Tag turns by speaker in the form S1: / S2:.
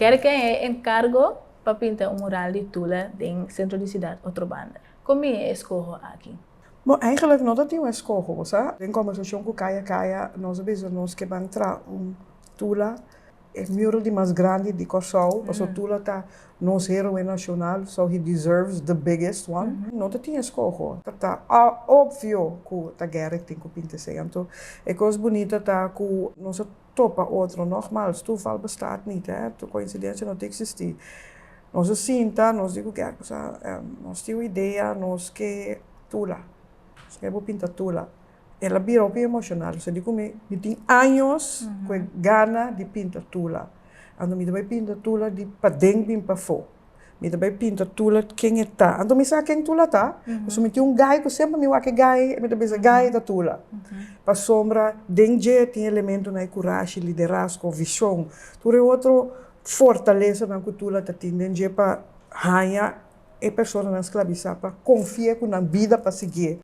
S1: Quero que é encargo para pintar um mural de Tula em centro de cidade, outra banda. Como é escolho aqui?
S2: Bom, eigenlijk não tinha uma escolha, sabe? Em conversação com Kaya, nós vamos que vamos entrar Tula, é mural de mais grande de Kosovo, porque Tula tá nosso herói nacional, so he deserves the biggest one. Não tinha escolha, tá óbvio que tá guerra tem que pintar então é coisa bonita tá que nossa topa outro normal, toeval bestaat niet, hè? De coincidência não tem que existir. Nós sinta, nós digo que nós temos ideia, nós que Tula. Escrevo pinta Tula. Ela vira bem emocional. Se digo me tem anos com gana de pintar Tula. Então me também pinta Tula de para bem para fora. Me também pinta Tula quem está. Então me sabe quem Tula tá. Mas me tem gai que sempre me vai que gai, me também gai da Tula. Para sombra, dengue tem elemento na coragem, liderazgo, visão. Tudo é outro fortaleza na cultura tá tem dengue para ganhar e pessoa na escravização para confiar com a vida para seguir.